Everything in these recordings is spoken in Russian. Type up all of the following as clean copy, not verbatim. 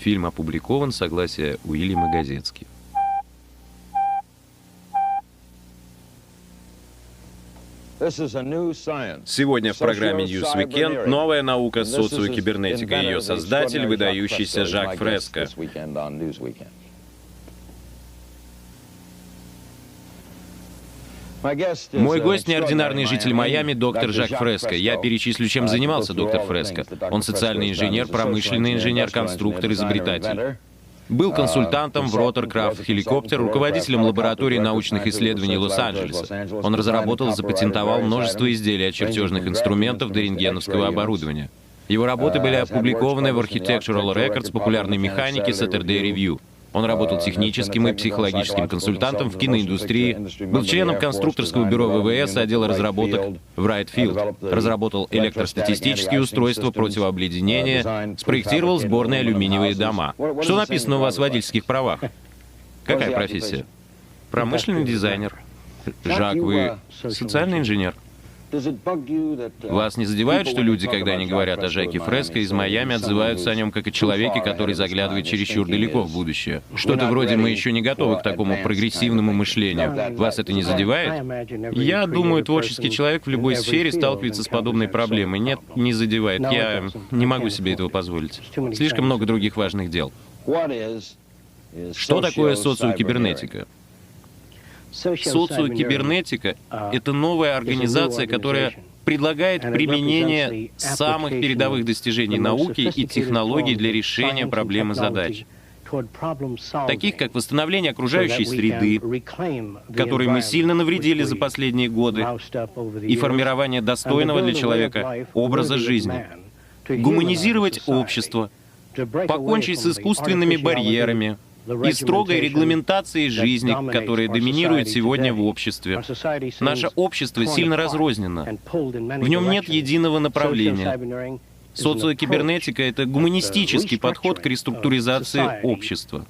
Фильм опубликован, согласие Уильям и Газетский. Сегодня в программе News Weekend новая наука социокибернетика и ее создатель, выдающийся Жак Фреско. Мой гость — неординарный житель Майами, доктор Жак Фреско. Я перечислю, чем занимался доктор Фреско. Он социальный инженер, промышленный инженер, конструктор, изобретатель. Был консультантом в Rotorcraft Helicopter, руководителем лаборатории научных исследований Лос-Анджелеса. Он разработал и запатентовал множество изделий от чертежных инструментов до рентгеновского оборудования. Его работы были опубликованы в Architectural Records, популярной механике, Saturday Review. Он работал техническим и психологическим консультантом в киноиндустрии, был членом конструкторского бюро ВВС, отдела разработок в Райтфилд, разработал электростатистические устройства противообледенения, спроектировал сборные алюминиевые дома. Что написано у вас в водительских правах? Какая профессия? Промышленный дизайнер. Жак, вы социальный инженер? Вас не задевает, что люди, когда они говорят о Жаке Фреско из Майами, отзываются о нем как о человеке, который заглядывает чересчур далеко в будущее? Что-то вроде «мы еще не готовы к такому прогрессивному мышлению». Вас это не задевает? Я думаю, творческий человек в любой сфере сталкивается с подобной проблемой. Нет, не задевает. Я не могу себе этого позволить. Слишком много других важных дел. Что такое социокибернетика? Социокибернетика — это новая организация, которая предлагает применение самых передовых достижений науки и технологий для решения проблем и задач, таких как восстановление окружающей среды, которой мы сильно навредили за последние годы, и формирование достойного для человека образа жизни, гуманизировать общество, покончить с искусственными барьерами и строгой регламентацией жизни, которая доминирует сегодня в обществе. Наше общество сильно разрознено. В нем нет единого направления. Социокибернетика — это гуманистический подход к реструктуризации общества.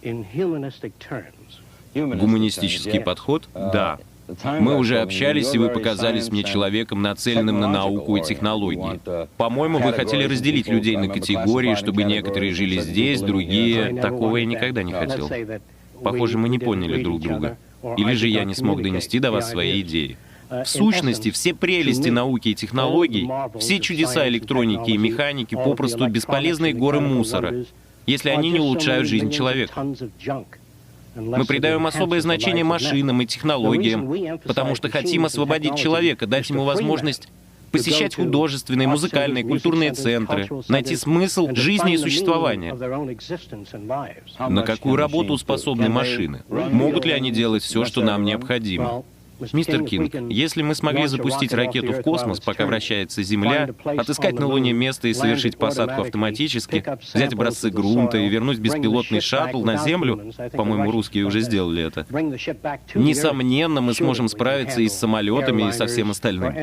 Гуманистический подход? Да. Мы уже общались, и вы показались мне человеком, нацеленным на науку и технологии. По-моему, вы хотели разделить людей на категории, чтобы некоторые жили здесь, другие... Такого я никогда не хотел. Похоже, мы не поняли друг друга. Или же я не смог донести до вас свои идеи. В сущности, все прелести науки и технологий, все чудеса электроники и механики попросту бесполезные горы мусора, если они не улучшают жизнь человека. Мы придаем особое значение машинам и технологиям, потому что хотим освободить человека, дать ему возможность посещать художественные, музыкальные, культурные центры, найти смысл жизни и существования. На какую работу способны машины? Могут ли они делать все, что нам необходимо? Мистер Кинг, если мы смогли запустить ракету в космос, пока вращается Земля, отыскать на Луне место и совершить посадку автоматически, взять образцы грунта и вернуть беспилотный шаттл на Землю, по-моему, русские уже сделали это, несомненно, мы сможем справиться и с самолетами, и со всем остальным.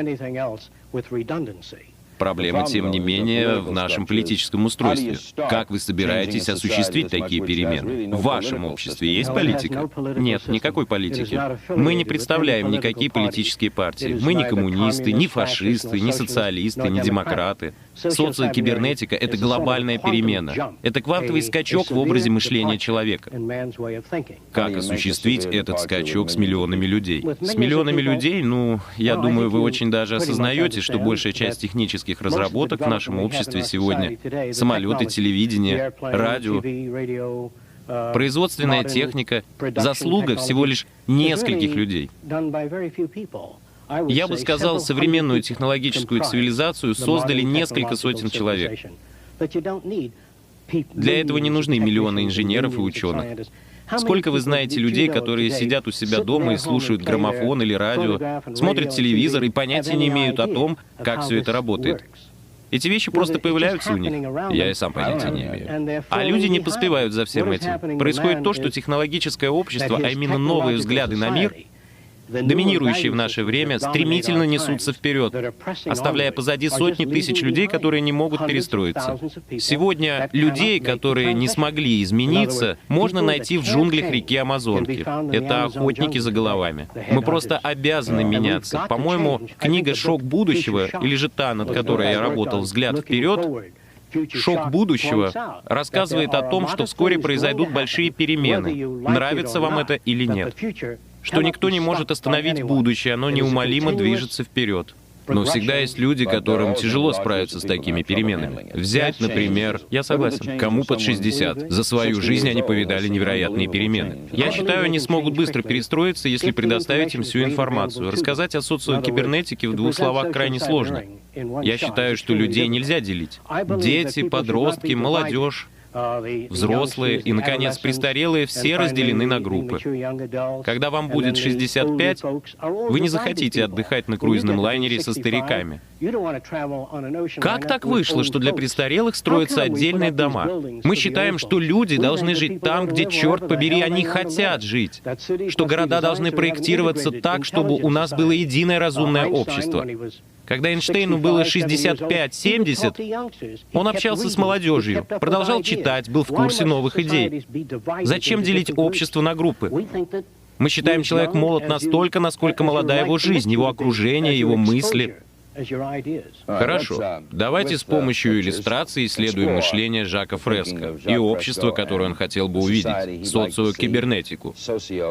Проблема, тем не менее, в нашем политическом устройстве. Как вы собираетесь осуществить такие перемены? В вашем обществе есть политика? Нет, никакой политики. Мы не представляем никакие политические партии. Мы не коммунисты, не фашисты, не социалисты, не демократы. Социокибернетика — это глобальная перемена. Это квантовый скачок в образе мышления человека. Как осуществить этот скачок с миллионами людей? С миллионами людей, я думаю, вы очень даже осознаете, что большая часть технических разработок в нашем обществе сегодня — самолеты, телевидение, радио, производственная техника — заслуга всего лишь нескольких людей. Я бы сказал, современную технологическую цивилизацию создали несколько сотен человек. Для этого не нужны миллионы инженеров и ученых. Сколько вы знаете людей, которые сидят у себя дома и слушают граммофон или радио, смотрят телевизор и понятия не имеют о том, как все это работает? Эти вещи просто появляются у них. Я и сам понятия не имею. А люди не поспевают за всем этим. Происходит то, что технологическое общество, а именно новые взгляды на мир, доминирующие в наше время, стремительно несутся вперед, оставляя позади сотни тысяч людей, которые не могут перестроиться. Сегодня людей, которые не смогли измениться, можно найти в джунглях реки Амазонки. Это охотники за головами. Мы просто обязаны меняться. По-моему, книга «Шок будущего», или же та, над которой я работал, «Взгляд вперед», Шок будущего рассказывает о том, что вскоре произойдут большие перемены, нравится вам это или нет, что никто не может остановить будущее, оно неумолимо движется вперед. Но всегда есть люди, которым тяжело справиться с такими переменами. Взять, например, я согласен, кому под 60. За свою жизнь они повидали невероятные перемены. Я считаю, они смогут быстро перестроиться, если предоставить им всю информацию. Рассказать о социокибернетике в 2 словах крайне сложно. Я считаю, что людей нельзя делить. Дети, подростки, молодежь, взрослые и, наконец, престарелые все разделены на группы. Когда вам будет 65, вы не захотите отдыхать на круизном лайнере со стариками. Как так вышло, что для престарелых строятся отдельные дома? Мы считаем, что люди должны жить там, где, черт побери, они хотят жить. Что города должны проектироваться так, чтобы у нас было единое разумное общество. Когда Эйнштейну было 65-70, он общался с молодежью, продолжал читать, был в курсе новых идей. Зачем делить общество на группы? Мы считаем, человек молод настолько, насколько молода его жизнь, его окружение, его мысли. Хорошо. Давайте с помощью иллюстрации исследуем мышление Жака Фреско и общество, которое он хотел бы увидеть, социокибернетику.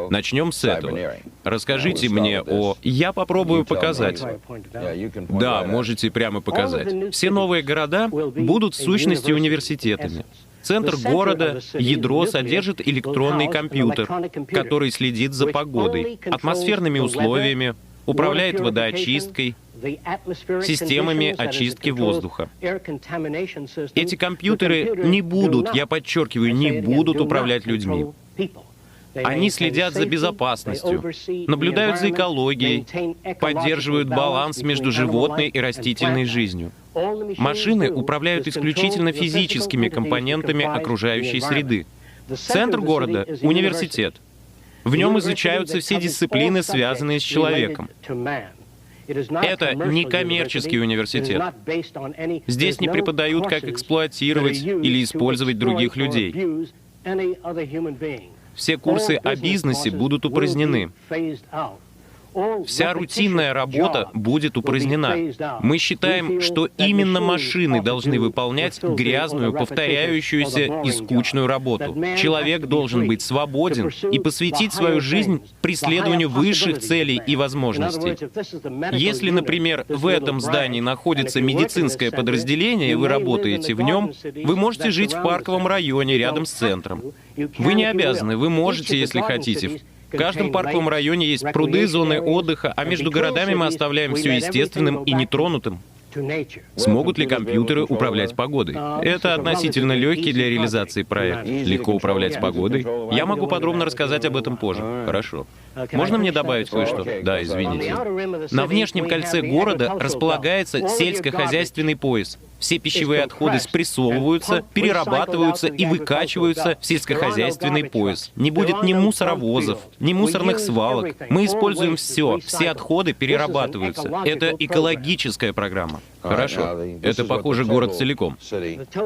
Начнем с этого. Расскажите мне о... Я попробую показать. Да, можете прямо показать. Все новые города будут в сущности университетами. Центр города, ядро содержит электронный компьютер, который следит за погодой, атмосферными условиями, управляет водоочисткой, системами очистки воздуха. Эти компьютеры не будут, я подчеркиваю, не будут управлять людьми. Они следят за безопасностью, наблюдают за экологией, поддерживают баланс между животной и растительной жизнью. Машины управляют исключительно физическими компонентами окружающей среды. Центр города — университет. В нем изучаются все дисциплины, связанные с человеком. Это не коммерческий университет. Здесь не преподают, как эксплуатировать или использовать других людей. Все курсы о бизнесе будут упразднены. Вся рутинная работа будет упразднена. Мы считаем, что именно машины должны выполнять грязную, повторяющуюся и скучную работу. Человек должен быть свободен и посвятить свою жизнь преследованию высших целей и возможностей. Если, например, в этом здании находится медицинское подразделение, и вы работаете в нем, вы можете жить в парковом районе рядом с центром. Вы не обязаны, вы можете, если хотите. В каждом парковом районе есть пруды, зоны отдыха, а между городами мы оставляем все естественным и нетронутым. Смогут ли компьютеры управлять погодой? Это относительно легкий для реализации проект. Легко управлять погодой. Я могу подробно рассказать об этом позже. Хорошо. Можно мне добавить кое-что? Да, извините. На внешнем кольце города располагается сельскохозяйственный пояс. Все пищевые отходы спрессовываются, перерабатываются и выкачиваются в сельскохозяйственный пояс. Не будет ни мусоровозов, ни мусорных свалок. Мы используем все отходы перерабатываются. Это экологическая программа. Хорошо. Это, похоже, город целиком.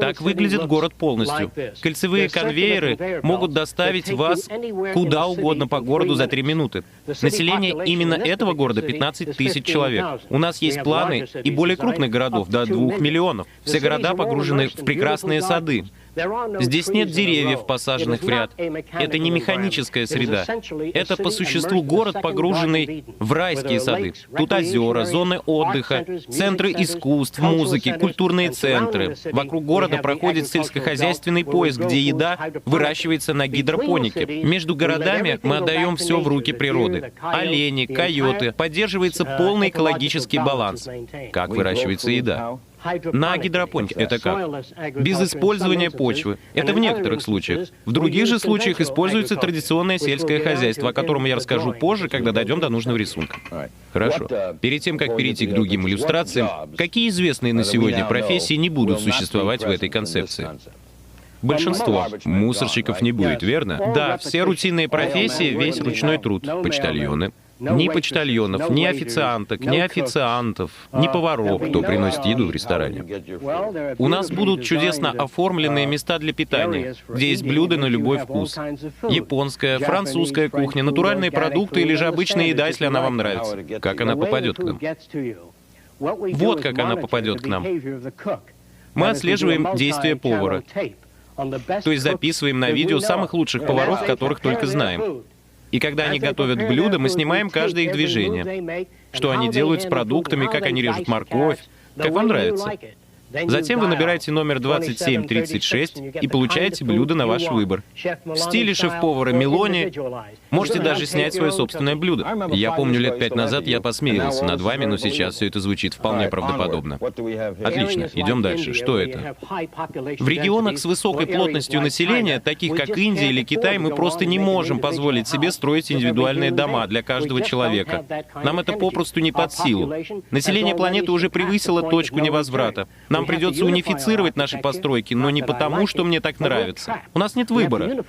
Так выглядит город полностью. Кольцевые конвейеры могут доставить вас куда угодно по городу за 3 минуты. Население именно этого города 15 тысяч человек. У нас есть планы и более крупных городов, до 2 миллионов. Все города погружены в прекрасные сады. Здесь нет деревьев, посаженных в ряд. Это не механическая среда. Это по существу город, погруженный в райские сады. Тут озера, зоны отдыха, центры искусств, музыки, культурные центры. Вокруг города проходит сельскохозяйственный пояс, где еда выращивается на гидропонике. Между городами мы отдаем все в руки природы. Олени, койоты. Поддерживается полный экологический баланс. Как выращивается еда? На гидропонике. Это как? Без использования почвы. Это в некоторых случаях. В других же случаях используется традиционное сельское хозяйство, о котором я расскажу позже, когда дойдем до нужного рисунка. Хорошо. Перед тем, как перейти к другим иллюстрациям, какие известные на сегодня профессии не будут существовать в этой концепции? Большинство. Мусорщиков не будет, верно? Да, все рутинные профессии, весь ручной труд. Почтальоны. Ни почтальонов, ни официанток, ни официантов, ни поваров, кто приносит еду в ресторане. У нас будут чудесно оформленные места для питания, где есть блюда на любой вкус. Японская, французская кухня, натуральные продукты или же обычная еда, если она вам нравится. Как она попадет к нам? Вот как она попадет к нам. Мы отслеживаем действия повара, то есть записываем на видео самых лучших поваров, которых только знаем. И когда они готовят блюда, мы снимаем каждое их движение, что они делают с продуктами, как они режут морковь, как вам нравится. Затем вы набираете номер 2736 и получаете блюдо на ваш выбор. В стиле шеф-повара Мелони можете даже снять свое собственное блюдо. Я помню, лет 5 назад я посмеялся над вами, но сейчас все это звучит вполне правдоподобно. Отлично, идем дальше. Что это? В регионах с высокой плотностью населения, таких как Индия или Китай, мы просто не можем позволить себе строить индивидуальные дома для каждого человека. Нам это попросту не под силу. Население планеты уже превысило точку невозврата. Нам придется унифицировать наши постройки, но не потому, что мне так нравится. У нас нет выбора.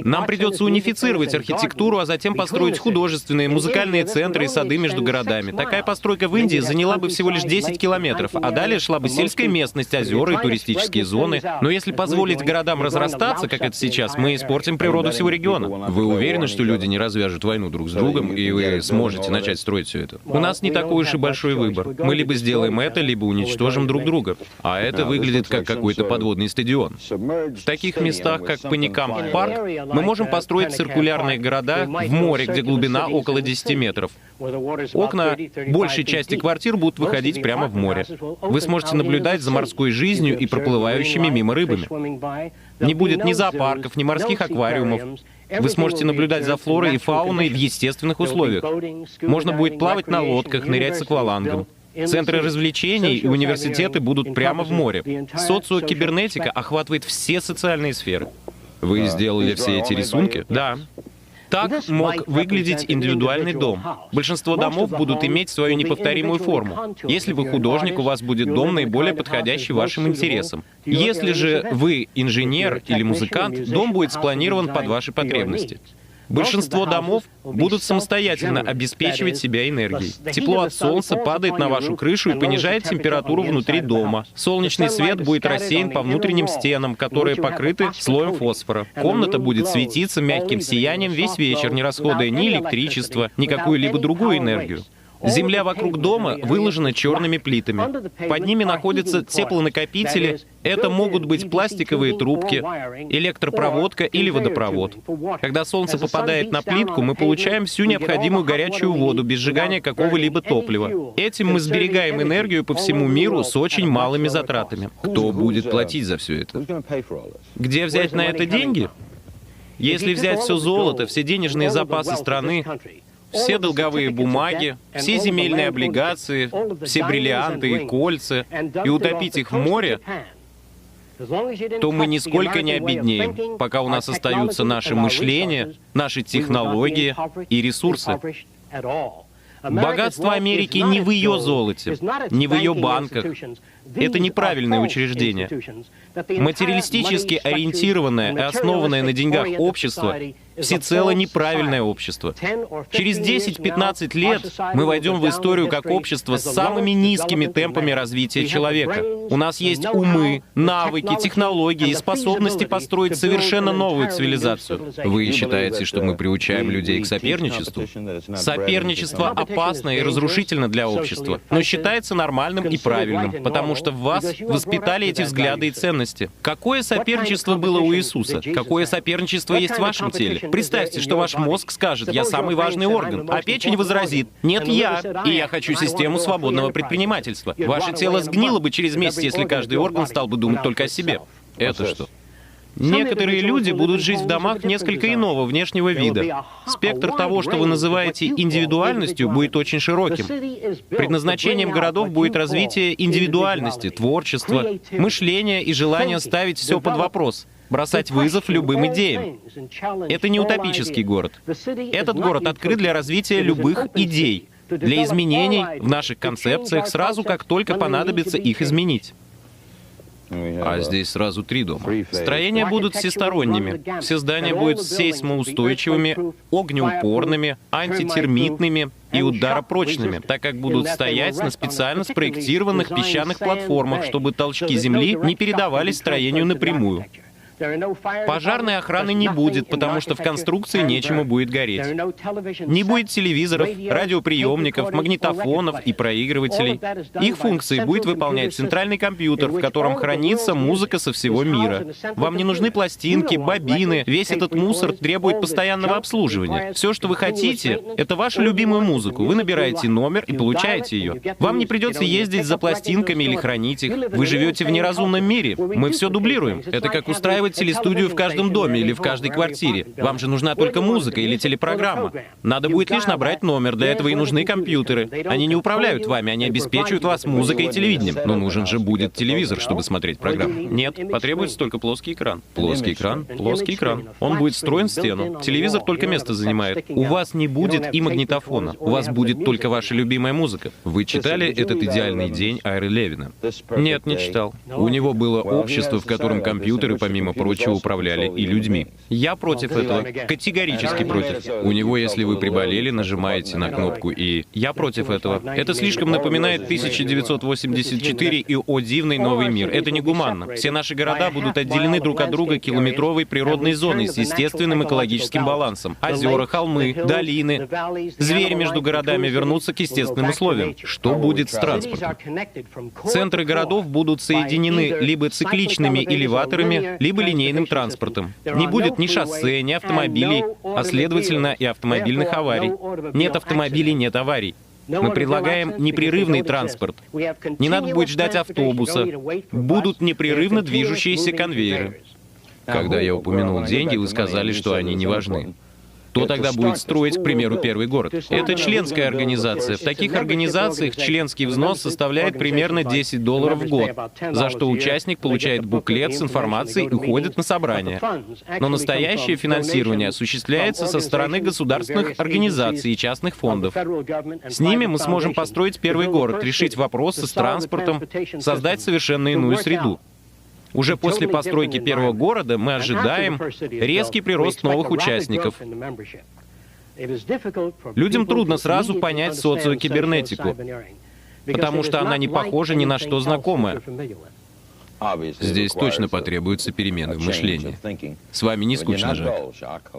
Нам придется унифицировать архитектуру, а затем построить художественные, музыкальные центры и сады между городами. Такая постройка в Индии заняла бы всего лишь 10 километров, а далее шла бы сельская местность, озера и туристические зоны. Но если позволить городам разрастаться, как это сейчас, мы испортим природу всего региона. Вы уверены, что люди не развяжут войну друг с другом, и вы сможете начать строить все это? У нас не такой уж и большой выбор. Мы либо сделаем это, либо уничтожим друг друга. А это выглядит как какой-то подводный стадион. В таких местах, как Паникамп-парк, мы можем построить циркулярные города в море, где глубина около 10 метров. Окна большей части квартир будут выходить прямо в море. Вы сможете наблюдать за морской жизнью и проплывающими мимо рыбами. Не будет ни зоопарков, ни морских аквариумов. Вы сможете наблюдать за флорой и фауной в естественных условиях. Можно будет плавать на лодках, нырять с аквалангом. Центры развлечений и университеты будут прямо в море. Социокибернетика охватывает все социальные сферы. Вы сделали все эти рисунки? Да. Так мог выглядеть индивидуальный дом. Большинство домов будут иметь свою неповторимую форму. Если вы художник, у вас будет дом, наиболее подходящий вашим интересам. Если же вы инженер или музыкант, дом будет спланирован под ваши потребности. Большинство домов будут самостоятельно обеспечивать себя энергией. Тепло от солнца падает на вашу крышу и понижает температуру внутри дома. Солнечный свет будет рассеян по внутренним стенам, которые покрыты слоем фосфора. Комната будет светиться мягким сиянием весь вечер, не расходуя ни электричество, ни какую-либо другую энергию. Земля вокруг дома выложена черными плитами. Под ними находятся теплонакопители. Это могут быть пластиковые трубки, электропроводка или водопровод. Когда солнце попадает на плитку, мы получаем всю необходимую горячую воду без сжигания какого-либо топлива. Этим мы сберегаем энергию по всему миру с очень малыми затратами. Кто будет платить за все это? Где взять на это деньги? Если взять все золото, все денежные запасы страны, все долговые бумаги, все земельные облигации, все бриллианты и кольца, и утопить их в море, то мы нисколько не обеднеем, пока у нас остаются наше мышление, наши технологии и ресурсы. Богатство Америки не в ее золоте, не в ее банках. Это неправильное учреждение. Материалистически ориентированное и основанное на деньгах общество всецело неправильное общество. Через 10-15 лет мы войдем в историю как общество с самыми низкими темпами развития человека. У нас есть умы, навыки, технологии и способности построить совершенно новую цивилизацию. Вы считаете, что мы приучаем людей к соперничеству? Соперничество опасно и разрушительно для общества, но считается нормальным и правильным, потому что в вас воспитали эти взгляды и ценности. Какое соперничество было у Иисуса? Какое соперничество есть в вашем теле? Представьте, что ваш мозг скажет: «Я самый важный орган», а печень возразит: «Нет, я, и я хочу систему свободного предпринимательства». Ваше тело сгнило бы через месяц, если каждый орган стал бы думать только о себе. Это что? Некоторые люди будут жить в домах несколько иного внешнего вида. Спектр того, что вы называете индивидуальностью, будет очень широким. Предназначением городов будет развитие индивидуальности, творчества, мышления и желание ставить все под вопрос, бросать вызов любым идеям. Это не утопический город. Этот город открыт для развития любых идей, для изменений в наших концепциях сразу, как только понадобится их изменить. А здесь сразу 3 дома. Строения будут всесторонними. Все здания будут сейсмоустойчивыми, огнеупорными, антитермитными и ударопрочными, так как будут стоять на специально спроектированных песчаных платформах, чтобы толчки земли не передавались строению напрямую. Пожарной охраны не будет, потому что в конструкции нечему будет гореть. Не будет телевизоров, радиоприемников, магнитофонов и проигрывателей. Их функции будет выполнять центральный компьютер, в котором хранится музыка со всего мира. Вам не нужны пластинки, бобины. Весь этот мусор требует постоянного обслуживания. Все, что вы хотите, это вашу любимую музыку. Вы набираете номер и получаете ее. Вам не придется ездить за пластинками или хранить их. Вы живете в неразумном мире. Мы все дублируем. Это как устраивать телестудию в каждом доме или в каждой квартире. Вам же нужна только музыка или телепрограмма. Надо будет лишь набрать номер. Для этого и нужны компьютеры. Они не управляют вами, они обеспечивают вас музыкой и телевидением. Но нужен же будет телевизор, чтобы смотреть программу. Нет, потребуется только плоский экран. Плоский экран? Плоский экран. Он будет встроен в стену. Телевизор только место занимает. У вас не будет и магнитофона. У вас будет только ваша любимая музыка. Вы читали «Этот идеальный день» Айры Левина? Нет, не читал. У него было общество, в котором компьютеры, помимо прочего, управляли и людьми. Я против этого. Категорически против. У него, если вы приболели, нажимаете на кнопку и... Я против этого. Это слишком напоминает 1984 и «О дивный новый мир». Это негуманно. Все наши города будут отделены друг от друга километровой природной зоной с естественным экологическим балансом. Озера, холмы, долины. Звери между городами вернутся к естественным условиям. Что будет с транспортом? Центры городов будут соединены либо цикличными элеваторами, либо линейным транспортом. Не будет ни шоссе, ни автомобилей, а следовательно и автомобильных аварий. Нет автомобилей, нет аварий. Мы предлагаем непрерывный транспорт. Не надо будет ждать автобуса. Будут непрерывно движущиеся конвейеры. Когда я упомянул деньги, вы сказали, что они не важны. Кто тогда будет строить, к примеру, первый город? Это членская организация. В таких организациях членский взнос составляет примерно $10 в год, за что участник получает буклет с информацией и ходит на собрания. Но настоящее финансирование осуществляется со стороны государственных организаций и частных фондов. С ними мы сможем построить первый город, решить вопросы с транспортом, создать совершенно иную среду. Уже после постройки первого города мы ожидаем резкий прирост новых участников. Людям трудно сразу понять социокибернетику, потому что она не похожа ни на что знакомое. Здесь точно потребуются перемены в мышлении. С вами не скучно, Жак.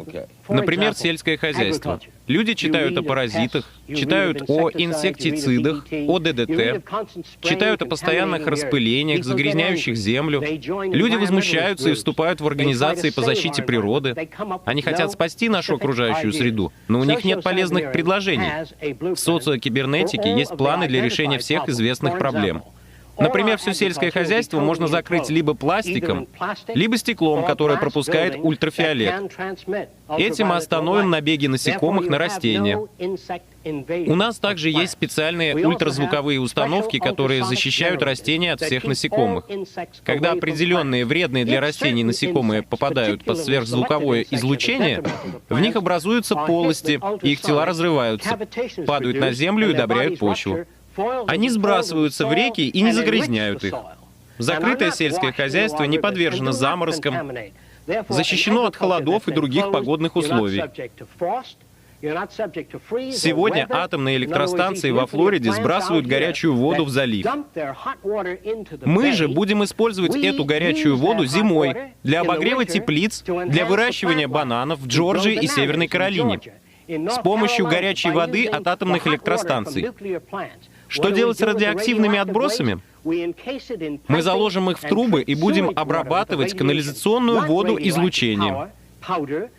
Например, сельское хозяйство. Люди читают о паразитах, читают о инсектицидах, о ДДТ, читают о постоянных распылениях, загрязняющих землю. Люди возмущаются и вступают в организации по защите природы. Они хотят спасти нашу окружающую среду, но у них нет полезных предложений. В социокибернетике есть планы для решения всех известных проблем. Например, все сельское хозяйство можно закрыть либо пластиком, либо стеклом, которое пропускает ультрафиолет. Этим мы остановим набеги насекомых на растения. У нас также есть специальные ультразвуковые установки, которые защищают растения от всех насекомых. Когда определенные вредные для растений насекомые попадают под сверхзвуковое излучение, в них образуются полости, и их тела разрываются, падают на землю и удобряют почву. Они сбрасываются в реки и не загрязняют их. Закрытое сельское хозяйство не подвержено заморозкам, защищено от холодов и других погодных условий. Сегодня атомные электростанции во Флориде сбрасывают горячую воду в залив. Мы же будем использовать эту горячую воду зимой для обогрева теплиц, для выращивания бананов в Джорджии и Северной Каролине с помощью горячей воды от атомных электростанций. Что делать с радиоактивными отбросами? Мы заложим их в трубы и будем обрабатывать канализационную воду излучением.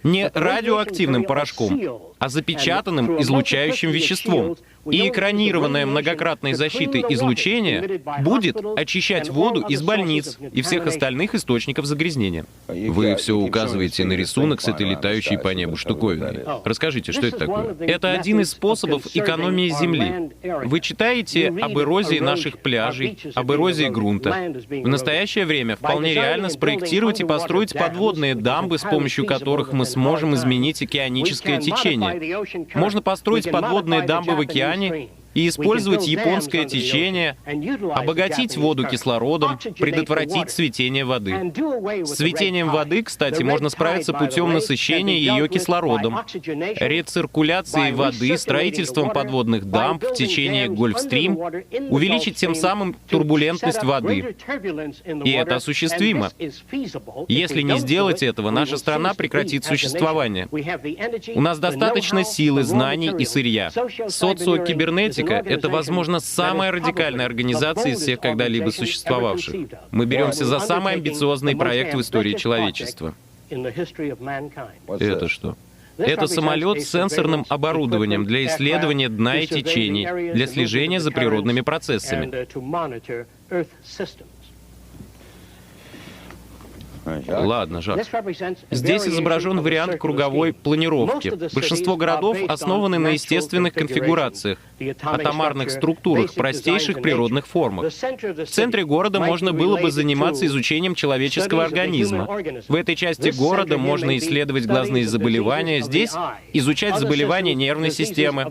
Не радиоактивным порошком, а запечатанным излучающим веществом. И экранированное многократной защитой излучение будет очищать воду из больниц и всех остальных источников загрязнения. Вы все указываете на рисунок с этой летающей по небу штуковиной. Расскажите, что это такое? Это один из способов экономии земли. Вы читаете об эрозии наших пляжей, об эрозии грунта. В настоящее время вполне реально спроектировать и построить подводные дамбы, с помощью которых мы сможем изменить океаническое течение. Можно построить подводные дамбы в океане и использовать японское течение, обогатить воду кислородом, предотвратить цветение воды. С цветением воды, кстати, можно справиться путем насыщения ее кислородом, рециркуляцией воды, строительством подводных дамб в течение Гольфстрим, увеличить тем самым турбулентность воды. И это осуществимо. Если не сделать этого, наша страна прекратит существование. У нас достаточно силы, знаний и сырья. Социокибернетика — это, возможно, самая радикальная организация из всех когда-либо существовавших. Мы беремся за самый амбициозный проект в истории человечества. Это что? Это самолет с сенсорным оборудованием для исследования дна и течений, для слежения за природными процессами. Ладно, Жак. Здесь изображен вариант круговой планировки. Большинство городов основаны на естественных конфигурациях, атомарных структурах, простейших природных формах. В центре города можно было бы заниматься изучением человеческого организма. В этой части города можно исследовать глазные заболевания, здесь изучать заболевания нервной системы.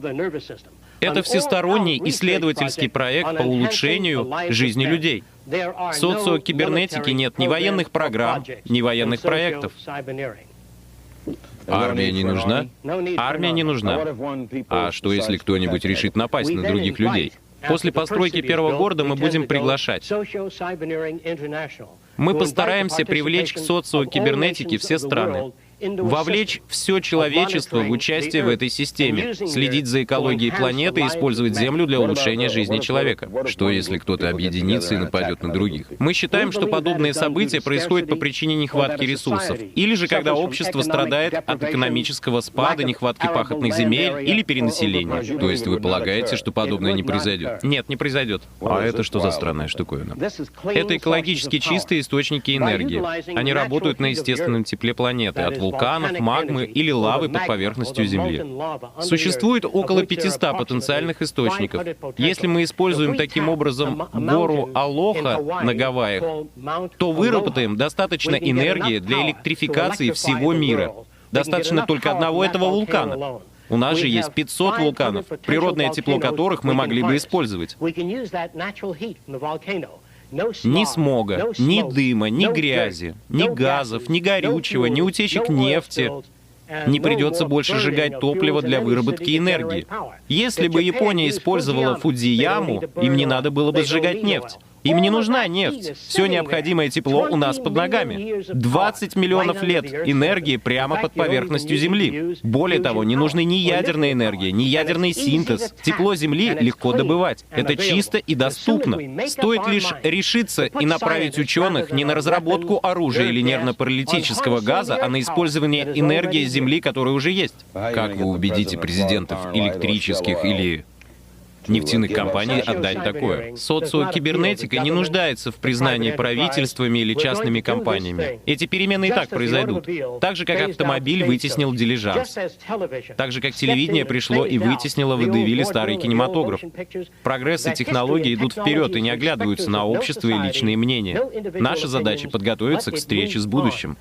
Это всесторонний исследовательский проект по улучшению жизни людей. В социокибернетике нет ни военных программ, ни военных проектов. Армия не нужна? Армия не нужна. А что, если кто-нибудь решит напасть на других людей? После постройки первого города мы будем приглашать. Мы постараемся привлечь к социокибернетике все страны. Вовлечь все человечество в участие в этой системе, следить за экологией планеты и использовать Землю для улучшения жизни человека. Что, если кто-то объединится и нападет на других? Мы считаем, что подобные события происходят по причине нехватки ресурсов, или же когда общество страдает от экономического спада, нехватки пахотных земель или перенаселения. То есть вы полагаете, что подобное не произойдет? Нет, не произойдет. А это что за странная штуковина? Это экологически чистые источники энергии. Они работают на естественном тепле планеты, от вулканов, магмы или лавы под поверхностью Земли. Существует около 500 потенциальных источников. Если мы используем таким образом гору Алоха на Гавайях, то выработаем достаточно энергии для электрификации всего мира. Достаточно только одного этого вулкана. У нас же есть 500 вулканов, природное тепло которых мы могли бы использовать. Ни смога, ни дыма, ни грязи, ни газов, ни горючего, ни утечек нефти. Не придется больше сжигать топливо для выработки энергии. Если бы Япония использовала Фудзияму, им не надо было бы сжигать нефть. Им не нужна нефть. Все необходимое тепло у нас под ногами. 20 миллионов лет энергии прямо под поверхностью Земли. Более того, не нужны ни ядерная энергия, ни ядерный синтез. Тепло Земли легко добывать. Это чисто и доступно. Стоит лишь решиться и направить ученых не на разработку оружия или нервно-паралитического газа, а на использование энергии Земли, которая уже есть. Как вы убедите президентов электрических или нефтяных компаний отдать такое? Социокибернетика не нуждается в признании правительствами или частными компаниями. Эти перемены и так произойдут. Так же, как автомобиль вытеснил дилижанс. Так же, как телевидение пришло и вытеснило водевили старый кинематограф. Прогресс и технологии идут вперед и не оглядываются на общество и личные мнения. Наша задача — подготовиться к встрече с будущим.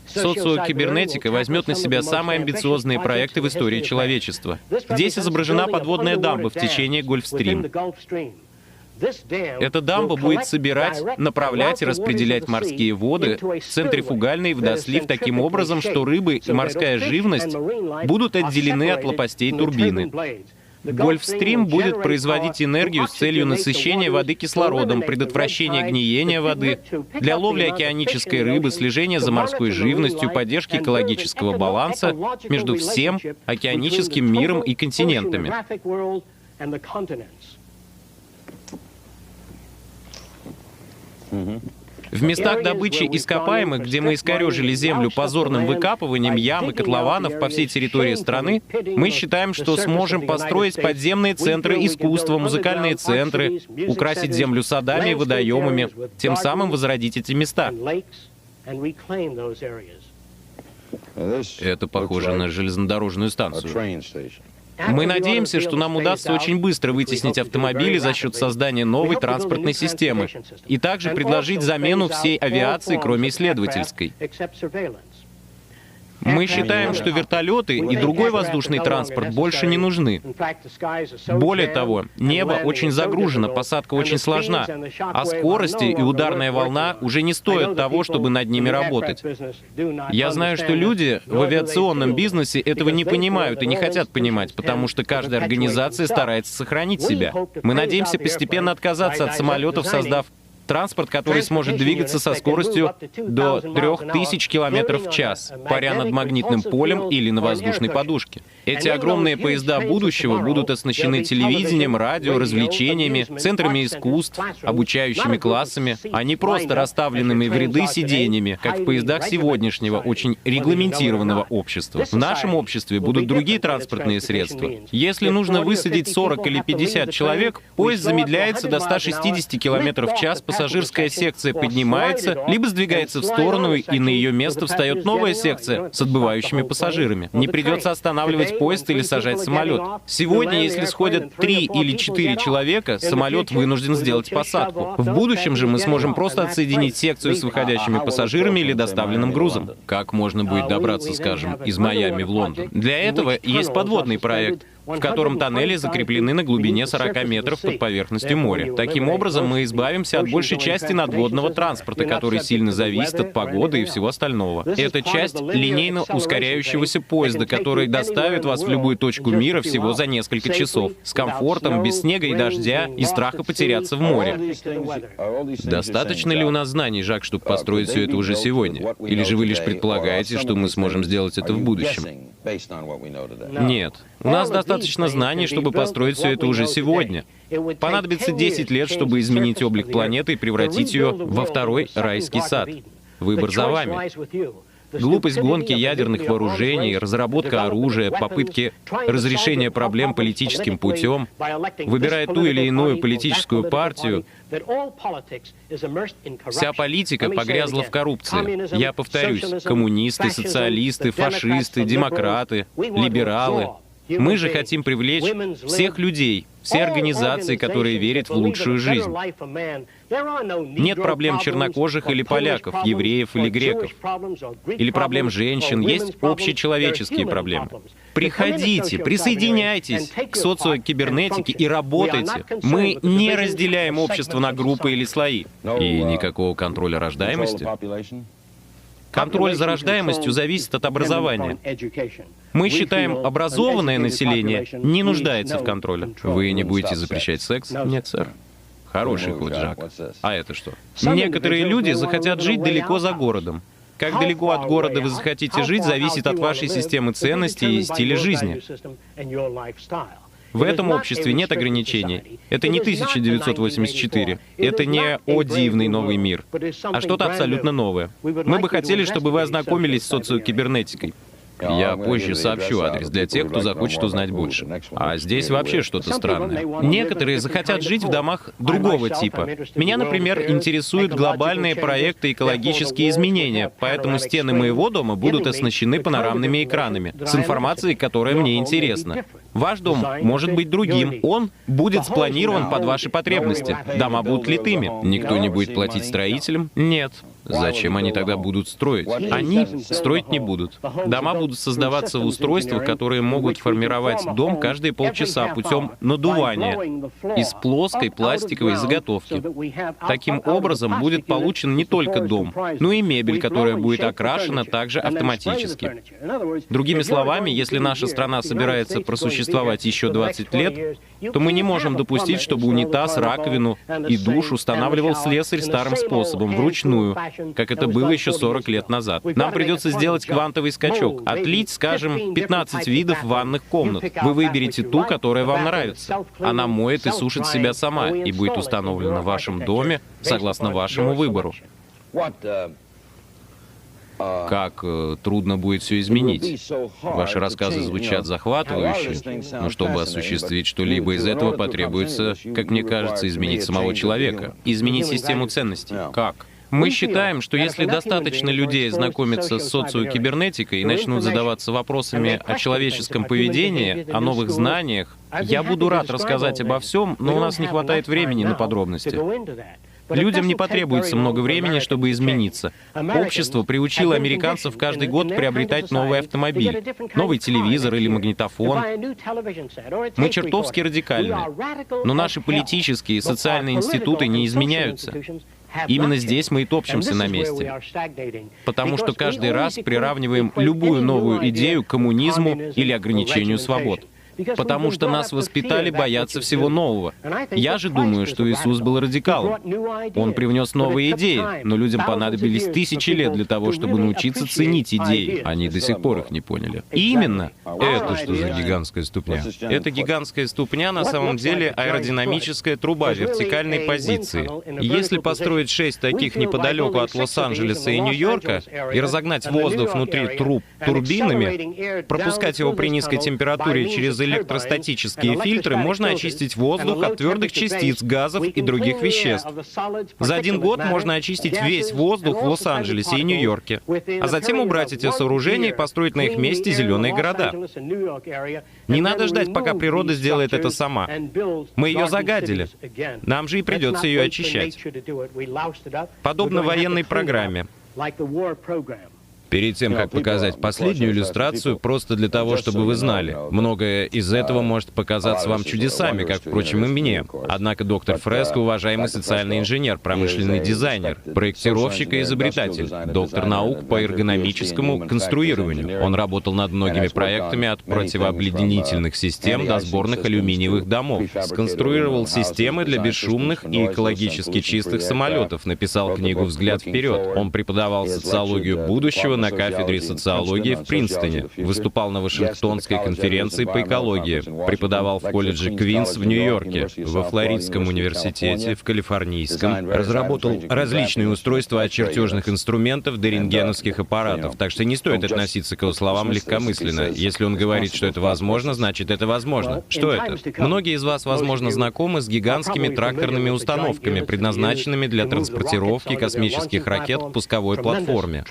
Социокибернетика возьмет на себя самые амбициозные проекты в истории человечества. Здесь изображена подводная дамба в течение Гольфстрим. Эта дамба будет собирать, направлять и распределять морские воды в центрифугальный водослив таким образом, что рыбы и морская живность будут отделены от лопастей турбины. Гольфстрим будет производить энергию с целью насыщения воды кислородом, предотвращения гниения воды, для ловли океанической рыбы, слежения за морской живностью, поддержки экологического баланса между всем океаническим миром и континентами. В местах добычи ископаемых, где мы искорежили землю позорным выкапыванием ям и котлованов по всей территории страны, мы считаем, что сможем построить подземные центры искусства, музыкальные центры, украсить землю садами и водоемами, тем самым возродить эти места. Это похоже на железнодорожную станцию. Мы надеемся, что нам удастся очень быстро вытеснить автомобили за счет создания новой транспортной системы и также предложить замену всей авиации, кроме исследовательской. Мы считаем, что вертолеты и другой воздушный транспорт больше не нужны. Более того, небо очень загружено, посадка очень сложна, а скорости и ударная волна уже не стоят того, чтобы над ними работать. Я знаю, что люди в авиационном бизнесе этого не понимают и не хотят понимать, потому что каждая организация старается сохранить себя. Мы надеемся постепенно отказаться от самолетов, создав транспорт, который сможет двигаться со скоростью до 3000 км в час, паря над магнитным полем или на воздушной подушке. Эти огромные поезда будущего будут оснащены телевидением, радио, развлечениями, центрами искусств, обучающими классами, а не просто расставленными в ряды сиденьями, как в поездах сегодняшнего, очень регламентированного общества. В нашем обществе будут другие транспортные средства. Если нужно высадить 40 или 50 человек, поезд замедляется до 160 км в час, пассажирская секция поднимается, либо сдвигается в сторону, и на ее место встает новая секция с отбывающими пассажирами. Не придется останавливать поезд или сажать самолет. Сегодня, если сходят 3 или 4 человека, самолет вынужден сделать посадку. В будущем же мы сможем просто отсоединить секцию с выходящими пассажирами или доставленным грузом. Как можно будет добраться, скажем, из Майами в Лондон? Для этого есть подводный проект, в котором тоннели закреплены на глубине 40 метров под поверхностью моря. Таким образом, мы избавимся от большей части надводного транспорта, который сильно зависит от погоды и всего остального. Это часть линейно ускоряющегося поезда, который доставит вас в любую точку мира всего за несколько часов, с комфортом, без снега и дождя и страха потеряться в море. Достаточно ли у нас знаний, Жак, чтобы построить все это уже сегодня? Или же вы лишь предполагаете, что мы сможем сделать это в будущем? Нет. У нас достаточно знаний, чтобы построить все это уже сегодня. Понадобится 10 лет, чтобы изменить облик планеты и превратить ее во второй райский сад. Выбор за вами. Глупость гонки ядерных вооружений, разработка оружия, попытки разрешения проблем политическим путем, выбирая ту или иную политическую партию, вся политика погрязла в коррупции. Я повторюсь, коммунисты, социалисты, фашисты, демократы, либералы. Мы же хотим привлечь всех людей, все организации, которые верят в лучшую жизнь. Нет проблем чернокожих или поляков, евреев или греков, или проблем женщин, есть общечеловеческие проблемы. Приходите, присоединяйтесь к социокибернетике и работайте. Мы не разделяем общество на группы или слои. И никакого контроля рождаемости? Контроль за рождаемостью зависит от образования. Мы считаем, образованное население не нуждается в контроле. Вы не будете запрещать секс? Нет, сэр. Хороший ход, Жак. А это что? Некоторые люди захотят жить далеко за городом. Как далеко от города вы захотите жить, зависит от вашей системы ценностей и стиля жизни. В этом обществе нет ограничений. Это не 1984. Это не «О дивный новый мир», а что-то абсолютно новое. Мы бы хотели, чтобы вы ознакомились с социокибернетикой. Я позже сообщу адрес для тех, кто захочет узнать больше. А здесь вообще что-то странное. Некоторые захотят жить в домах другого типа. Меня, например, интересуют глобальные проекты экологические изменения, поэтому стены моего дома будут оснащены панорамными экранами с информацией, которая мне интересна. Ваш дом может быть другим. Он будет спланирован под ваши потребности. Дома будут литыми. Никто не будет платить строителям? Нет. Зачем они тогда будут строить? Они строить не будут. Дома будут создаваться в устройствах, которые могут формировать дом каждые полчаса путем надувания из плоской пластиковой заготовки. Таким образом будет получен не только дом, но и мебель, которая будет окрашена также автоматически. Другими словами, если наша страна собирается просуществовать еще 20 лет, то мы не можем допустить, чтобы унитаз, раковину и душ устанавливал слесарь старым способом, вручную, как это было еще 40 лет назад. Нам придется сделать квантовый скачок, отлить, скажем, 15 видов ванных комнат. Вы выберете ту, которая вам нравится. Она моет и сушит себя сама и будет установлена в вашем доме согласно вашему выбору. Как трудно будет все изменить. Ваши рассказы звучат захватывающе, но чтобы осуществить что-либо из этого, потребуется, как мне кажется, изменить самого человека, изменить систему ценностей. Как? Мы считаем, что если достаточно людей знакомиться с социокибернетикой и начнут задаваться вопросами о человеческом поведении, о новых знаниях, я буду рад рассказать обо всем, но у нас не хватает времени на подробности. Людям не потребуется много времени, чтобы измениться. Общество приучило американцев каждый год приобретать новый автомобиль, новый телевизор или магнитофон. Мы чертовски радикальны, но наши политические и социальные институты не изменяются. Именно здесь мы и топчемся на месте. Потому что каждый раз приравниваем любую новую идею к коммунизму или ограничению свобод. Потому что нас воспитали бояться всего нового. Я же думаю, что Иисус был радикалом. Он привнес новые идеи, но людям понадобились тысячи лет для того, чтобы научиться ценить идеи. Они до сих пор их не поняли. Именно. Это что за гигантская ступня? Эта гигантская ступня на самом деле аэродинамическая труба вертикальной позиции. Если построить 6 таких неподалеку от Лос-Анджелеса и Нью-Йорка и разогнать воздух внутри труб турбинами, пропускать его при низкой температуре через электростатические фильтры, можно очистить воздух от твердых частиц, газов и других веществ. За 1 год можно очистить весь воздух в Лос-Анджелесе и Нью-Йорке, а затем убрать эти сооружения и построить на их месте зеленые города. Не надо ждать, пока природа сделает это сама. Мы ее загадили. Нам же и придется ее очищать. Подобно военной программе. Перед тем, как показать последнюю иллюстрацию, просто для того, чтобы вы знали, многое из этого может показаться вам чудесами, как, впрочем, и мне. Однако доктор Фреско — уважаемый социальный инженер, промышленный дизайнер, проектировщик и изобретатель, доктор наук по эргономическому конструированию. Он работал над многими проектами от противообледенительных систем до сборных алюминиевых домов. Сконструировал системы для бесшумных и экологически чистых самолетов, написал книгу «Взгляд вперед». Он преподавал социологию будущего на кафедре социологии в Принстоне, выступал на Вашингтонской конференции по экологии, преподавал в колледже Квинс в Нью-Йорке, во Флоридском университете, в Калифорнийском, разработал различные устройства от чертежных инструментов до рентгеновских аппаратов, так что не стоит относиться к его словам легкомысленно. Если он говорит, что это возможно, значит это возможно. Что это? Многие из вас, возможно, знакомы с гигантскими тракторными установками, предназначенными для транспортировки космических ракет к пусковой платформе.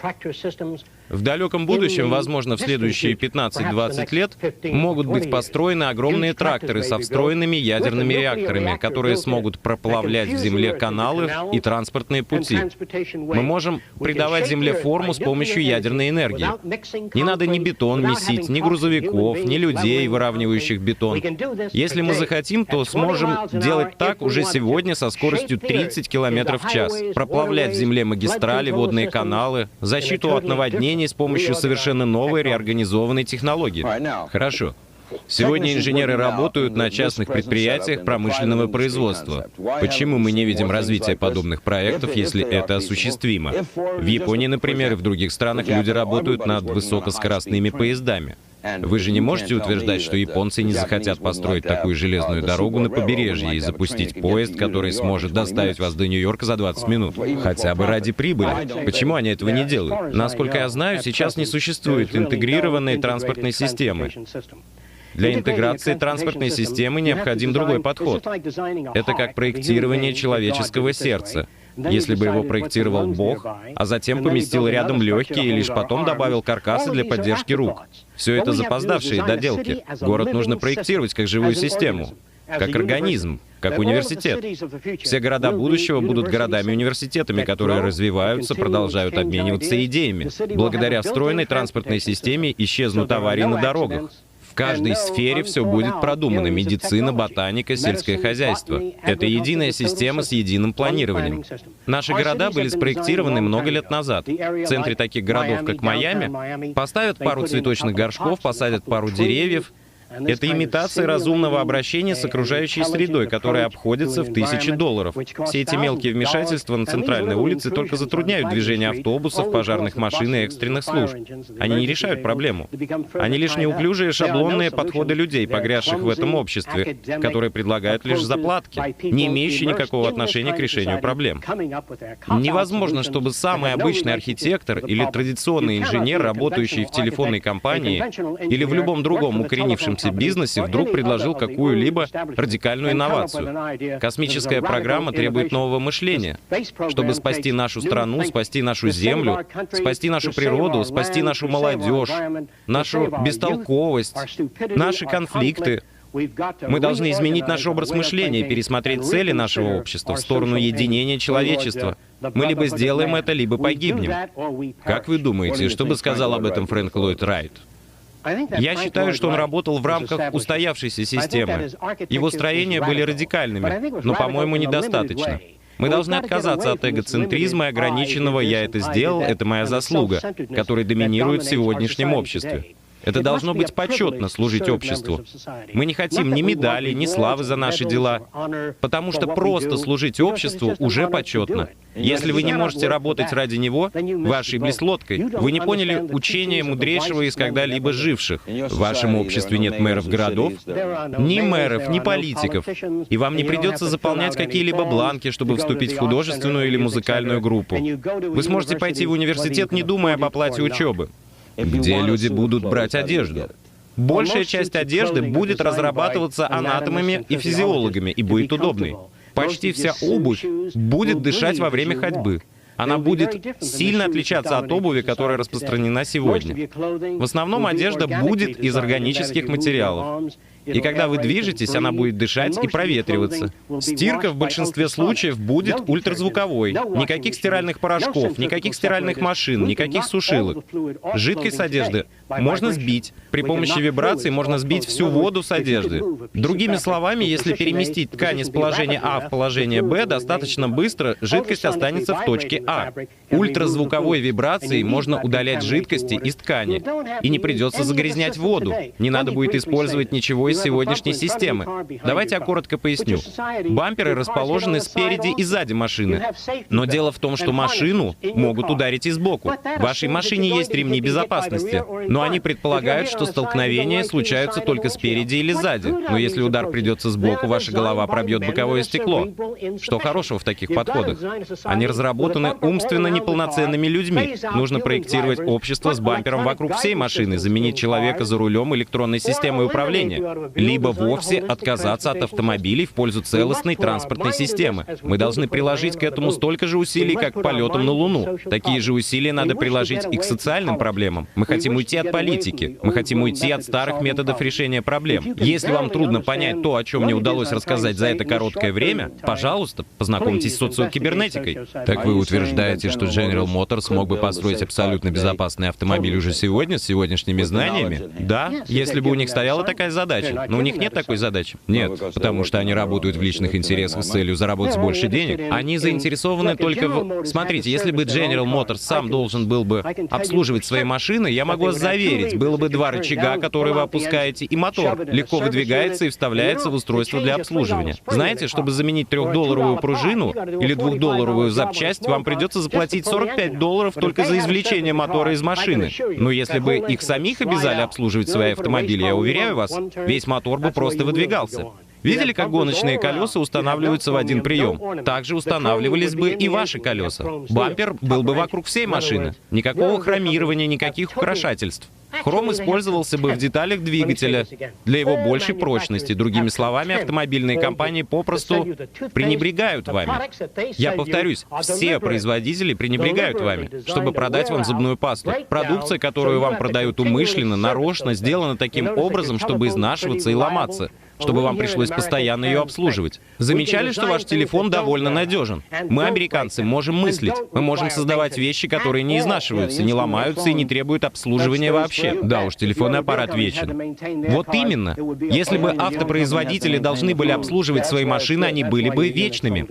В далеком будущем, возможно, в следующие 15-20 лет, могут быть построены огромные тракторы со встроенными ядерными реакторами, которые смогут проплавлять в земле каналы и транспортные пути. Мы можем придавать земле форму с помощью ядерной энергии. Не надо ни бетон месить, ни грузовиков, ни людей, выравнивающих бетон. Если мы захотим, то сможем делать так уже сегодня со скоростью 30 км в час. Проплавлять в земле магистрали, водные каналы, защиту от наводнений с помощью совершенно новой реорганизованной технологии. Хорошо. Сегодня инженеры работают на частных предприятиях промышленного производства. Почему мы не видим развития подобных проектов, если это осуществимо? В Японии, например, и в других странах люди работают над высокоскоростными поездами. Вы же не можете утверждать, что японцы не захотят построить такую железную дорогу на побережье и запустить поезд, который сможет доставить вас до Нью-Йорка за 20 минут. Хотя бы ради прибыли. Почему они этого не делают? Насколько я знаю, сейчас не существует интегрированной транспортной системы. Для интеграции транспортной системы необходим другой подход. Это как проектирование человеческого сердца. Если бы его проектировал Бог, а затем поместил рядом легкие и лишь потом добавил каркасы для поддержки рук. Все это запоздавшие доделки. Город нужно проектировать как живую систему, как организм, как университет. Все города будущего будут городами-университетами, которые развиваются, продолжают обмениваться идеями. Благодаря встроенной транспортной системе исчезнут аварии на дорогах. В каждой сфере все будет продумано: медицина, ботаника, сельское хозяйство. Это единая система с единым планированием. Наши города были спроектированы много лет назад. В центре таких городов, как Майами, поставят пару цветочных горшков, посадят пару деревьев. Это имитация разумного обращения с окружающей средой, которая обходится в $1000. Все эти мелкие вмешательства на центральной улице только затрудняют движение автобусов, пожарных машин и экстренных служб. Они не решают проблему. Они лишь неуклюжие шаблонные подходы людей, погрязших в этом обществе, которые предлагают лишь заплатки, не имеющие никакого отношения к решению проблем. Невозможно, чтобы самый обычный архитектор или традиционный инженер, работающий в телефонной компании или в любом другом укоренившемся бизнесе, вдруг предложил какую-либо радикальную инновацию. Космическая программа требует нового мышления. Чтобы спасти нашу страну, спасти нашу землю, спасти нашу природу, спасти нашу молодежь, нашу бестолковость, наши конфликты, Мы должны изменить наш образ мышления, пересмотреть цели нашего общества в сторону единения человечества. Мы либо сделаем это, либо погибнем. Как вы думаете, что бы сказал об этом Фрэнк Ллойд Райт? Я считаю, что он работал в рамках устоявшейся системы. Его строения были радикальными, но, по-моему, недостаточно. Мы должны отказаться от эгоцентризма и ограниченного «я это сделал, это моя заслуга», который доминирует в сегодняшнем обществе. Это должно быть почетно служить обществу. Мы не хотим ни медалей, ни славы за наши дела, потому что просто служить обществу уже почетно. Если вы не можете работать ради него, вы ошиблись лодкой. Вы не поняли учения мудрейшего из когда-либо живших. В вашем обществе нет мэров городов, ни мэров, ни политиков, и вам не придется заполнять какие-либо бланки, чтобы вступить в художественную или музыкальную группу. Вы сможете пойти в университет, не думая об оплате учебы, где люди будут брать одежду. Большая часть одежды будет разрабатываться анатомами и физиологами и будет удобной. Почти вся обувь будет дышать во время ходьбы. Она будет сильно отличаться от обуви, которая распространена сегодня. В основном одежда будет из органических материалов. И когда вы движетесь, она будет дышать и проветриваться. Стирка в большинстве случаев будет ультразвуковой. Никаких стиральных порошков, никаких стиральных машин, никаких сушилок. Жидкость с одежды можно сбить. При помощи вибраций можно сбить всю воду с одежды. Другими словами, если переместить ткань из положения А в положение Б достаточно быстро, жидкость останется в точке А. Ультразвуковой вибрацией можно удалять жидкости из ткани. И не придется загрязнять воду. Не надо будет использовать ничего из сегодняшней системы. Давайте я коротко поясню. Бамперы расположены спереди и сзади машины. Но дело в том, что машину могут ударить и сбоку. В вашей машине есть ремни безопасности, но они предполагают, что столкновения случаются только спереди или сзади. Но если удар придется сбоку, ваша голова пробьет боковое стекло. Что хорошего в таких подходах? Они разработаны умственно неполноценными людьми. Нужно проектировать общество с бампером вокруг всей машины, заменить человека за рулем электронной системой управления, либо вовсе отказаться от автомобилей в пользу целостной транспортной системы. Мы должны приложить к этому столько же усилий, как к полетам на Луну. Такие же усилия надо приложить и к социальным проблемам. Мы хотим уйти от политики. Мы хотим уйти от старых методов решения проблем. Если вам трудно понять то, о чем мне удалось рассказать за это короткое время, пожалуйста, познакомьтесь с социокибернетикой. Так вы утверждаете, что General Motors мог бы построить абсолютно безопасный автомобиль уже сегодня, с сегодняшними знаниями? Да, если бы у них стояла такая задача. Но у них нет такой задачи. Нет, потому что они работают в личных интересах с целью заработать больше денег. Они заинтересованы только в... Смотрите, если бы General Motors сам должен был бы обслуживать свои машины, я могу вас заверить, было бы два рычага, которые вы опускаете, и мотор легко выдвигается и вставляется в устройство для обслуживания. Знаете, чтобы заменить $3-долларовую пружину или $2-долларовую запчасть, вам придется заплатить $45 только за извлечение мотора из машины. Но если бы их самих обязали обслуживать свои автомобили, я уверяю вас, весь мотор бы просто выдвигался. Видели, как гоночные колеса устанавливаются в один прием? Также устанавливались бы и ваши колеса. Бампер был бы вокруг всей машины. Никакого хромирования, никаких украшательств. Хром использовался бы в деталях двигателя для его большей прочности. Другими словами, автомобильные компании попросту пренебрегают вами. Я повторюсь, все производители пренебрегают вами, чтобы продать вам зубную пасту. Продукция, которую вам продают умышленно, нарочно, сделана таким образом, чтобы изнашиваться и ломаться, чтобы вам пришлось постоянно ее обслуживать. Замечали, что ваш телефон довольно надежен? Мы, американцы, можем мыслить. Мы можем создавать вещи, которые не изнашиваются, не ломаются и не требуют обслуживания вообще. Да уж, телефонный аппарат вечен. Вот именно. Если бы автопроизводители должны были обслуживать свои машины, они были бы вечными.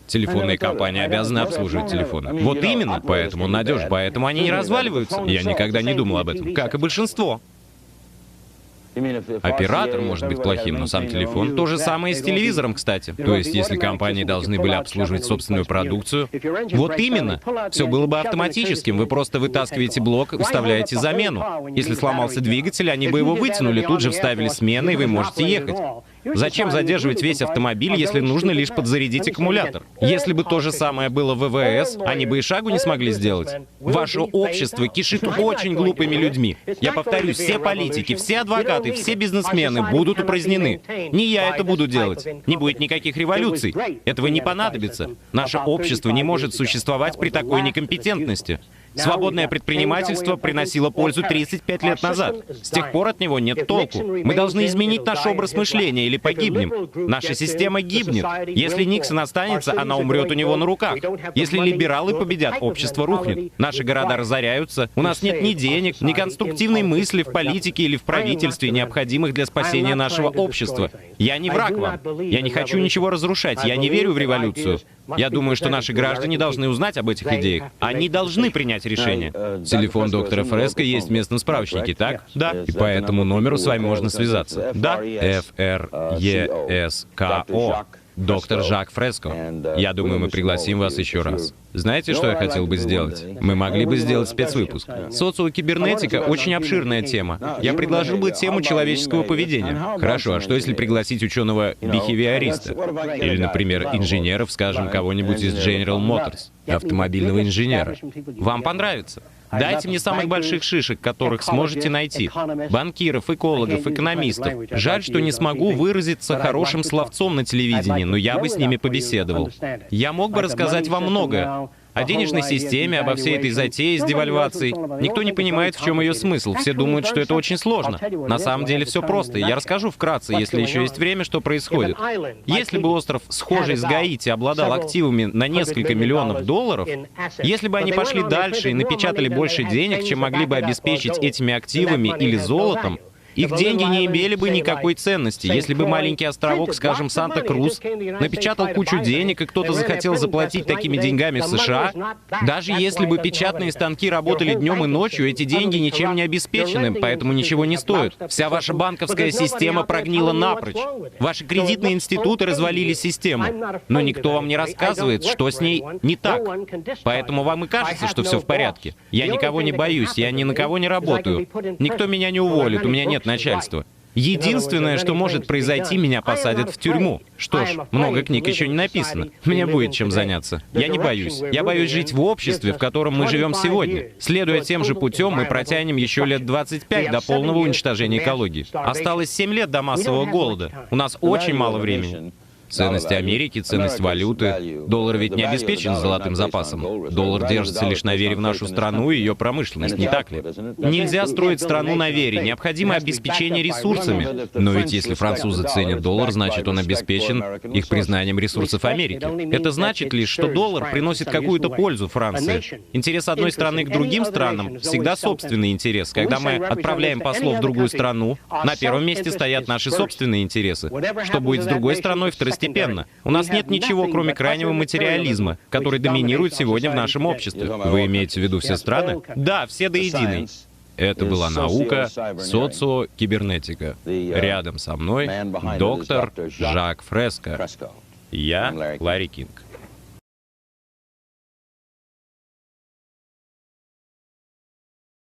Телефонные компании обязаны обслуживать телефоны. Вот именно. Поэтому он надежен. Поэтому они не разваливаются. Я никогда не думал об этом. Как и большинство. Оператор может быть плохим, но сам телефон. То же самое и с телевизором, кстати. То есть, если компании должны были обслуживать собственную продукцию, вот именно, все было бы автоматическим. Вы просто вытаскиваете блок и вставляете замену. Если сломался двигатель, они бы его вытянули, тут же вставили смены, и вы можете ехать. Зачем задерживать весь автомобиль, если нужно лишь подзарядить аккумулятор? Если бы то же самое было в ВВС, они бы и шагу не смогли сделать. Ваше общество кишит очень глупыми людьми. Я повторюсь, все политики, все адвокаты, все бизнесмены будут упразднены. Не я это буду делать. Не будет никаких революций. Этого не понадобится. Наше общество не может существовать при такой некомпетентности. Свободное предпринимательство приносило пользу 35 лет назад. С тех пор от него нет толку. Мы должны изменить наш образ мышления или погибнем. Наша система гибнет. Если Никсон останется, она умрет у него на руках. Если либералы победят, общество рухнет. Наши города разоряются. У нас нет ни денег, ни конструктивной мысли в политике или в правительстве, необходимых для спасения нашего общества. Я не враг вам. Я не хочу ничего разрушать. Я не верю в революцию. Я думаю, что наши граждане должны узнать об этих идеях. Они должны принять решение. Телефон доктора Фреско есть в местном справочнике, так? Да. И по этому номеру с вами можно связаться. Да. ФРЕСКО. Доктор Жак Фреско. Я думаю, мы пригласим вас еще раз. Знаете, что я хотел бы сделать? Мы могли бы сделать спецвыпуск. Социокибернетика — очень обширная тема. Я предложил бы тему человеческого поведения. Хорошо, а что если пригласить ученого-бихевиориста? Или, например, инженеров, скажем, кого-нибудь из General Motors, автомобильного инженера? Вам понравится? Дайте мне самых больших шишек, которых сможете найти. Банкиров, экологов, экономистов. Жаль, что не смогу выразиться хорошим словцом на телевидении, но я бы с ними побеседовал. Я мог бы рассказать вам многое. О денежной системе, обо всей этой затее с девальвацией. Никто не понимает, в чем ее смысл. Все думают, что это очень сложно. На самом деле все просто. И я расскажу вкратце, если еще есть время, что происходит. Если бы остров, схожий с Гаити, обладал активами на несколько миллионов долларов, если бы они пошли дальше и напечатали больше денег, чем могли бы обеспечить этими активами или золотом, их деньги не имели бы никакой ценности. Если бы маленький островок, скажем, Санта-Крус, напечатал кучу денег, и кто-то захотел заплатить такими деньгами в США, даже если бы печатные станки работали днем и ночью, эти деньги ничем не обеспечены, поэтому ничего не стоят. Вся ваша банковская система прогнила напрочь. Ваши кредитные институты развалили систему. Но никто вам не рассказывает, что с ней не так. Поэтому вам и кажется, что все в порядке. Я никого не боюсь, я ни на кого не работаю. Никто меня не уволит, у меня нет начальства. Единственное, что может произойти, меня посадят в тюрьму. Что ж, много книг еще не написано. Мне будет чем заняться. Я не боюсь. Я боюсь жить в обществе, в котором мы живем сегодня. Следуя тем же путем, мы протянем еще лет 25 до полного уничтожения экологии. Осталось 7 лет до массового голода. У нас очень мало времени. Ценность Америки, ценность валюты. Доллар ведь не обеспечен золотым запасом. Доллар держится лишь на вере в нашу страну и ее промышленность, не так ли? Нельзя строить страну на вере, необходимо обеспечение ресурсами. Но ведь если французы ценят доллар, значит он обеспечен их признанием ресурсов Америки. Это значит лишь, что доллар приносит какую-то пользу Франции. Интерес одной страны к другим странам всегда собственный интерес. Когда мы отправляем послов в другую страну, на первом месте стоят наши собственные интересы. Что будет с другой страной, второстепенно. У нас нет ничего, кроме крайнего материализма, который доминирует сегодня в нашем обществе. Вы имеете в виду все страны? Да, все до единой. Это была наука, социокибернетика. Рядом со мной доктор Жак Фреско. Я Ларри Кинг.